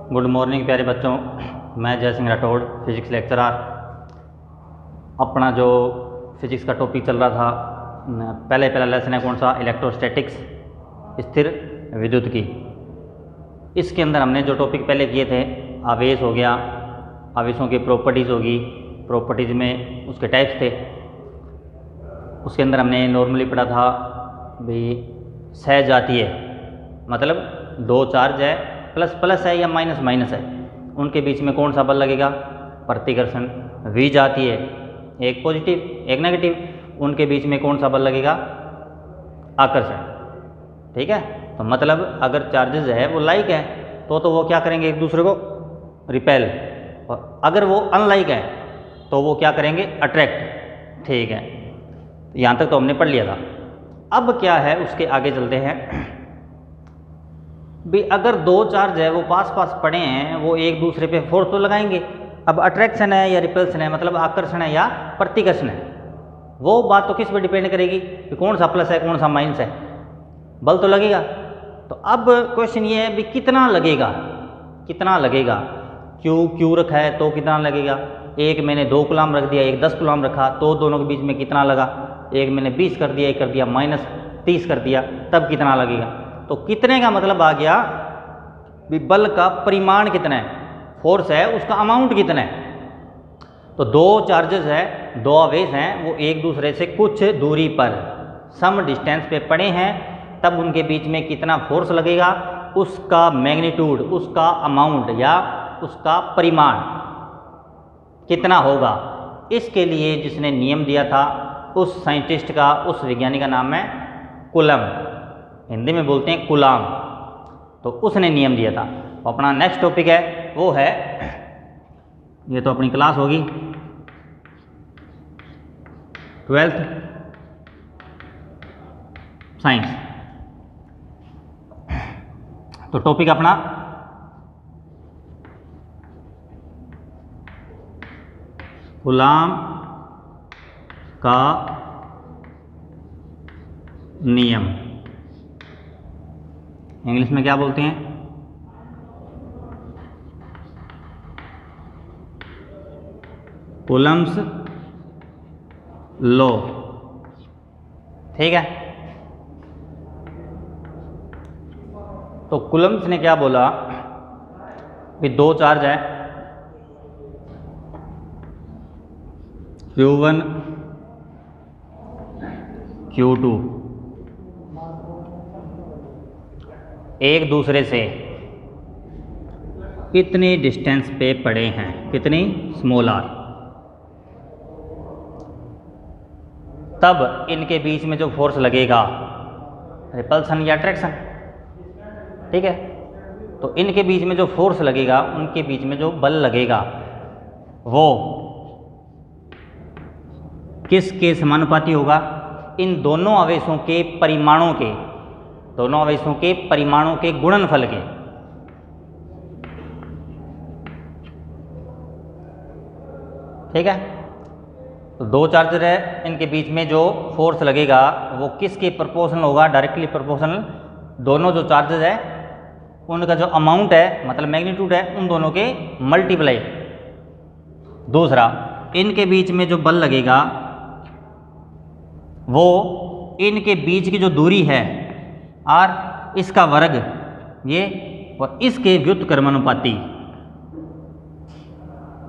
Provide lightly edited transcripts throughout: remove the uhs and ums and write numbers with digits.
Good morning प्यारे बच्चों, मैं जय सिंह राठौड़, फिजिक्स लेक्चरर। अपना जो फिजिक्स का टॉपिक चल रहा था, पहला लेसन है कौन सा, इलेक्ट्रोस्टैटिक्स, स्थिर विद्युत की। इसके अंदर हमने जो टॉपिक पहले किए थे, आवेश हो गया, आवेशों की प्रॉपर्टीज़ होगी, प्रॉपर्टीज़ में उसके टाइप्स थे। उसके अंदर हमने नॉर्मली पढ़ा था भाई सहजातीय, मतलब दो चार्ज है, प्लस प्लस है या माइनस माइनस है, उनके बीच में कौन सा बल लगेगा, प्रतिकर्षण। विजातीय, एक पॉजिटिव एक नेगेटिव, उनके बीच में कौन सा बल लगेगा, आकर्षण। ठीक है, तो मतलब अगर चार्जेस है वो लाइक है तो वो क्या करेंगे, एक दूसरे को रिपेल, और अगर वो अनलाइक है तो वो क्या करेंगे, अट्रैक्ट। ठीक है, यहाँ तक तो हमने पढ़ लिया था। अब क्या है, उसके आगे चलते हैं भी। अगर दो चार्ज है वो पास पास पड़े हैं, वो एक दूसरे पे फोर्स तो लगाएंगे। अब अट्रैक्शन है या रिपल्सन है, मतलब आकर्षण है या प्रतिकर्षण है, वो बात तो किस पे डिपेंड करेगी कि कौन सा प्लस है कौन सा माइनस है, बल तो लगेगा। तो अब क्वेश्चन ये है भी कितना लगेगा, कितना लगेगा। क्यू रखा है तो कितना लगेगा, एक मैंने 2 कूलम रख दिया, एक 10 कूलम रखा, तो दोनों के बीच में कितना लगा। एक मैंने 20 कर दिया, एक कर दिया -30 कर दिया, तब कितना लगेगा। तो कितने का मतलब आ गया भी बल का परिमाण कितना है, फोर्स है उसका अमाउंट कितना है। तो दो चार्जेस है, दो आवेश हैं, वो एक दूसरे से कुछ दूरी पर सम डिस्टेंस पे पड़े हैं, तब उनके बीच में कितना फोर्स लगेगा, उसका मैग्नीट्यूड, उसका अमाउंट या उसका परिमाण कितना होगा। इसके लिए जिसने नियम दिया था, उस साइंटिस्ट का, उस वैज्ञानिक का नाम है कूलम, हिंदी में बोलते हैं कूलाम। तो उसने नियम दिया था। तो अपना नेक्स्ट टॉपिक है वो है, ये तो अपनी क्लास होगी 12th साइंस। तो टॉपिक अपना कूलाम का नियम, इंग्लिश में क्या बोलते हैं, कूलम्स लॉ। ठीक है, तो कूलम्स ने क्या बोला कि दो चार्ज है, Q1 Q2, एक दूसरे से कितनी डिस्टेंस पे पड़े हैं, कितनी, स्मॉल r। तब इनके बीच में जो फोर्स लगेगा, रिपल्सन या अट्रैक्शन। ठीक है, तो इनके बीच में जो फोर्स लगेगा, उनके बीच में जो बल लगेगा, वो किसके समानुपाती होगा, इन दोनों आवेशों के परिमाणों के, दोनों आवेशों के परिमाणों के गुणनफल के। ठीक है, तो दो चार्जर है, इनके बीच में जो फोर्स लगेगा वो किसके प्रोपोर्शनल होगा, डायरेक्टली प्रोपोर्शनल, दोनों जो चार्जेस है उनका जो अमाउंट है, मतलब मैग्नीट्यूड है, उन दोनों के मल्टीप्लाई। दूसरा, इनके बीच में जो बल लगेगा वो इनके बीच की जो दूरी है r, इसका वर्ग ये, और इसके व्युत्क्रमानुपाती।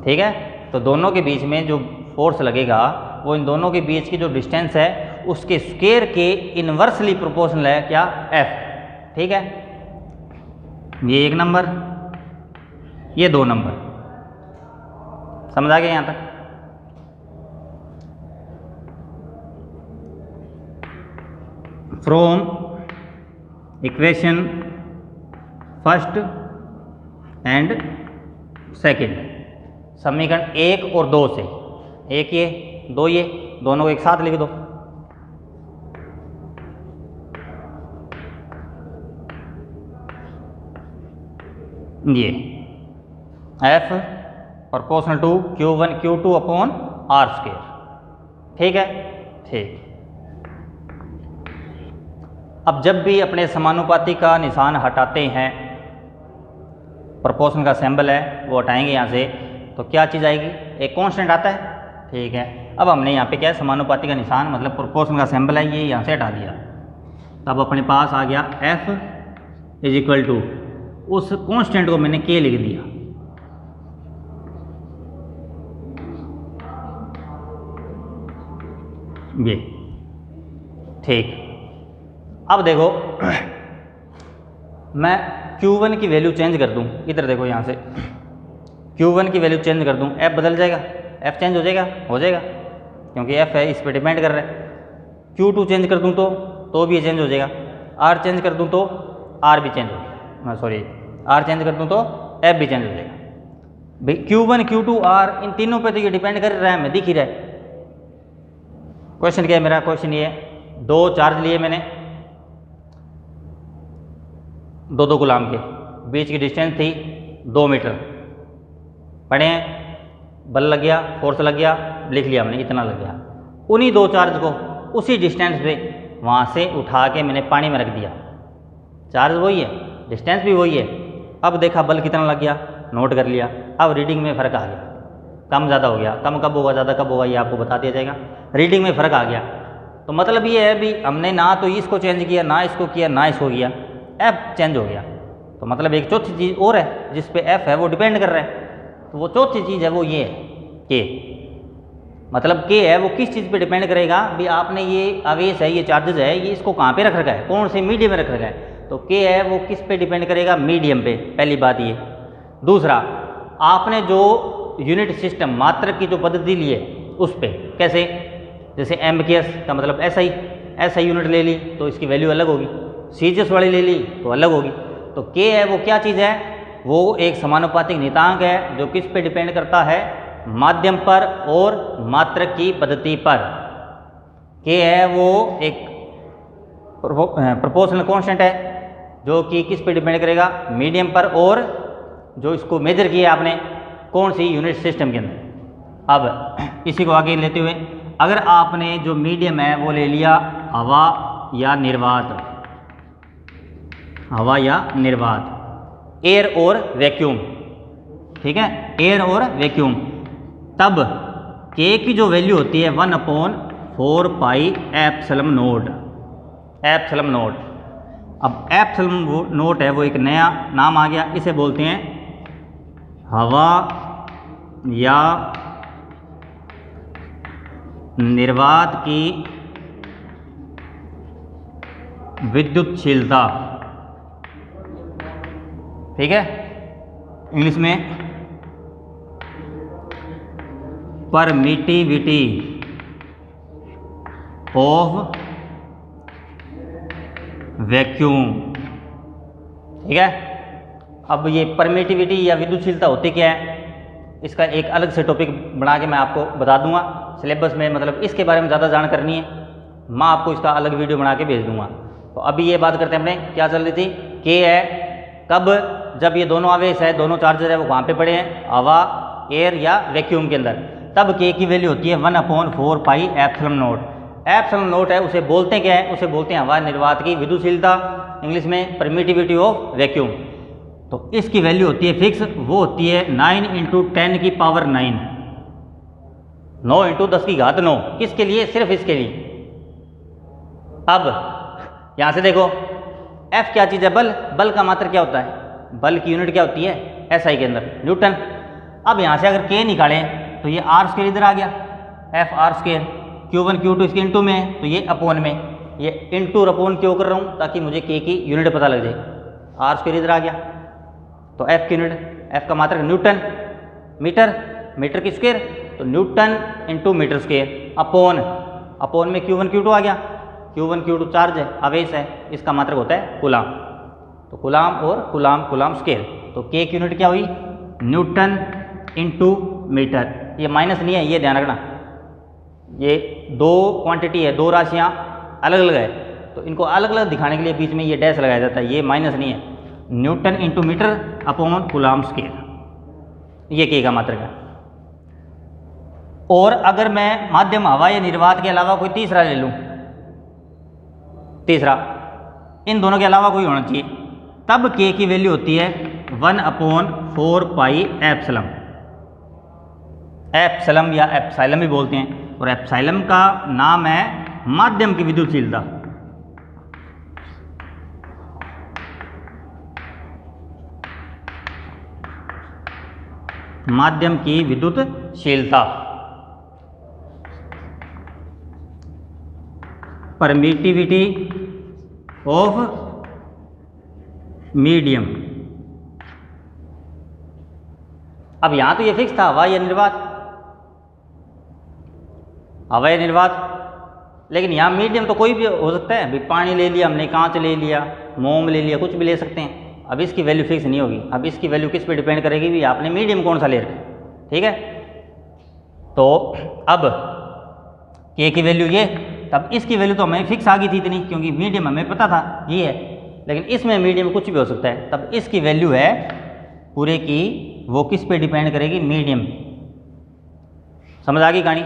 ठीक है, तो दोनों के बीच में जो फोर्स लगेगा वो इन दोनों के बीच की जो डिस्टेंस है उसके स्क्वायर के इनवर्सली प्रोपोर्शनल है, क्या, f। ठीक है, ये एक नंबर, ये 2 नंबर। समझ आ गया यहाँ तक। From equation first and second, समीकरण 1 और 2 से, एक ये 2 ये, दोनों को एक साथ लिख दो। ये F proportional to Q1 Q2 upon r²। ठीक है, ठीक। अब जब भी अपने समानुपाती का निशान हटाते हैं प्रोपोर्शन का सिंबल है वो हटाएंगे यहाँ से, तो क्या चीज़ आएगी, एक कांस्टेंट आता है। ठीक है, अब हमने यहाँ पे क्या है, समानुपाती का निशान मतलब प्रोपोर्शन का सिंबल है, ये यहाँ से हटा दिया। तब अपने पास आ गया F इज इक्वल टू, उस कांस्टेंट को मैंने K लिख दिया। ये ठीक। अब देखो मैं Q1 की वैल्यू चेंज कर दूं, इधर देखो यहाँ से Q1 की वैल्यू चेंज कर दूं, F बदल जाएगा, F चेंज हो जाएगा, क्योंकि F है, इस पर डिपेंड कर रहा है। Q2 चेंज कर दूं तो भी ये चेंज हो जाएगा। R चेंज कर दूं तो R भी चेंज हो जाएगा, सॉरी R चेंज कर दूं तो F भी चेंज हो जाएगा। भाई Q1 Q2 R इन तीनों पे तो ये डिपेंड कर रहा है, हमें दिख ही रहा है। क्वेश्चन क्या है मेरा, क्वेश्चन ये है, दो चार्ज लिए मैंने, दो गुलाम के बीच की डिस्टेंस थी 2 मीटर, पढ़े हैं, बल लग गया, फोर्स लग गया, लिख लिया हमने इतना लग गया। उन्हीं दो चार्ज को उसी डिस्टेंस पे वहाँ से उठा के मैंने पानी में रख दिया, चार्ज वही है, डिस्टेंस भी वही है। अब देखा बल कितना लग गया, नोट कर लिया। अब रीडिंग में फ़र्क आ गया, कम ज़्यादा हो गया, कम कब होगा ज़्यादा कब होगा ये आपको बता दिया जाएगा। रीडिंग में फ़र्क आ गया, तो मतलब ये है भी हमने ना तो इसको चेंज किया, ना इसको किया, ना इसको किया, F चेंज हो गया। तो मतलब एक चौथी चीज़ और है जिस पे F है वो डिपेंड कर रहा है, तो वो चौथी चीज़ है वो ये है K। मतलब K है वो किस चीज़ पे डिपेंड करेगा भी, आपने ये आवेश है, ये चार्जेस है, ये इसको कहाँ पे रख रखा है, कौन से मीडियम में रख रखा है, तो K है वो किस पे डिपेंड करेगा, मीडियम पे, पहली बात ये। दूसरा, आपने जो यूनिट सिस्टम मात्रक की जो पद्धति ली है उस पे कैसे, जैसे MKS का मतलब SI यूनिट ले ली तो इसकी वैल्यू अलग होगी, CGS वाली ले ली तो अलग होगी। तो K है वो क्या चीज़ है, वो एक समानुपातिक नियतांक है जो किस पे डिपेंड करता है, माध्यम पर और मात्रक की पद्धति पर। K है वो एक प्रोपोर्शनल कांस्टेंट है जो कि किस पे डिपेंड करेगा, मीडियम पर, और जो इसको मेजर किया आपने कौन सी यूनिट सिस्टम के अंदर। अब इसी को आगे लेते हुए, अगर आपने जो मीडियम है वो ले लिया हवा या निर्वात, हवा या निर्वात, एयर और वैक्यूम, ठीक है, एयर और वैक्यूम, तब K की जो वैल्यू होती है 1/4 पाई एप्सिलॉन नोट। अब एप्सिलॉन नोट है वो एक नया नाम आ गया, इसे बोलते हैं हवा या निर्वात की विद्युतशीलता, ठीक है, इंग्लिश में परमिटिविटी ऑफ वैक्यूम, ठीक है। अब ये परमिटिविटी या विद्युतशीलता होती क्या है, इसका एक अलग से टॉपिक बना के मैं आपको बता दूंगा सिलेबस में, मतलब इसके बारे में ज़्यादा जान करनी है, मैं आपको इसका अलग वीडियो बना के भेज दूंगा। तो अभी ये बात करते हैं अपने क्या चल रही थी, K है कब, जब ये दोनों आवेश है, दोनों चार्जर है वो कहाँ पे पड़े हैं, हवा, एयर या वैक्यूम के अंदर, तब K की वैल्यू होती है 1/4 pi epsilon note. Epsilon note है उसे बोलते हैं क्या है, उसे बोलते हैं हवा निर्वात की विद्युतशीलता, इंग्लिश में परमिटिविटी ऑफ वैक्यूम। तो इसकी वैल्यू होती है फिक्स, वो होती है 9 × 10 की पावर 9, 9 × 10 की घात 9, किसके लिए, सिर्फ इसके लिए। अब यहाँ से देखो F क्या चीज़ है, बल का मात्रक क्या होता है, बल की यूनिट क्या होती है, SI के अंदर न्यूटन। अब यहाँ से अगर K निकालें तो ये R² इधर आ गया, FR², Q1 Q2 इसके इंटू में है तो ये अपॉन में, ये इंटू अपॉन क्यों कर रहा हूँ, ताकि मुझे K की यूनिट पता लग जाए। R² इधर आ गया तो F की यूनिट, F का मात्रक न्यूटन, मीटर की स्क्वायर, तो newton into metre square, upon में Q1 Q2 आ गया, Q1 Q2 चार्ज है, आवेश है, इसका मात्रक होता है कूलाम, तो कूलाम और कूलाम स्क्वायर। तो K की यूनिट क्या हुई, न्यूटन इंटू मीटर। ये माइनस नहीं है, ये ध्यान रखना, ये दो क्वांटिटी है, दो राशियाँ अलग अलग है, तो इनको अलग अलग दिखाने के लिए बीच में ये डैश लगाया जाता है, ये माइनस नहीं है, newton into metre upon coulomb square, ये K का मात्रक है। और अगर मैं माध्यम हवा या निर्वात के अलावा कोई तीसरा ले लूँ, इन दोनों के अलावा कोई होना चाहिए, तब K की वैल्यू होती है 1/4 एप्सिलम, एप्सिलम या एप्सिलम भी बोलते हैं, और एप्सिलम का नाम है माध्यम की विद्युतशीलता। माध्यम की विद्युतशीलता, परमिटिविटी ऑफ मीडियम। अब यहां तो ये फिक्स था हवा या निर्वात, हवा या निर्वात, लेकिन यहाँ मीडियम तो कोई भी हो सकता है। अभी पानी ले लिया हमने, कांच ले लिया, मोम ले लिया, कुछ भी ले सकते हैं। अब इसकी वैल्यू फिक्स नहीं होगी। अब इसकी वैल्यू किस पे डिपेंड करेगी भी, आपने मीडियम कौन सा ले रखा, ठीक है। तो अब के की वैल्यू ये, तब इसकी वैल्यू तो हमें फिक्स आ गई थी इतनी, क्योंकि मीडियम हमें पता था ये है, लेकिन इसमें मीडियम कुछ भी हो सकता है। तब इसकी वैल्यू है पूरे की, वो किस पे डिपेंड करेगी, मीडियम। समझ आ गई कहानी।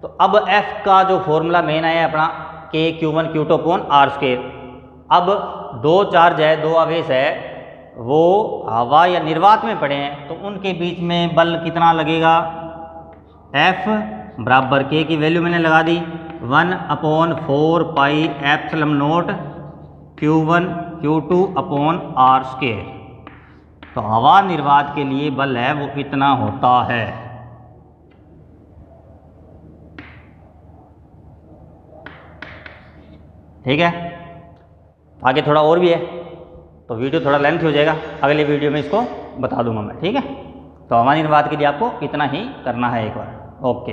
तो अब F का जो फॉर्मूला मेन है अपना Q1 Q2/r²। अब दो चार्ज है, दो आवेश है, वो हवा या निर्वात में पड़े हैं, तो उनके बीच में बल कितना लगेगा, F बराबर K की वैल्यू मैंने लगा दी 1/4 एप्सिलम नॉट Q1 Q2/r²। तो हवा निर्वात के लिए बल है वो इतना होता है। ठीक है, आगे थोड़ा और भी है, तो वीडियो थोड़ा लेंथ हो जाएगा, अगले वीडियो में इसको बता दूंगा मैं, ठीक है। तो हवा निर्वात के लिए आपको इतना ही करना है एक बार। ओके।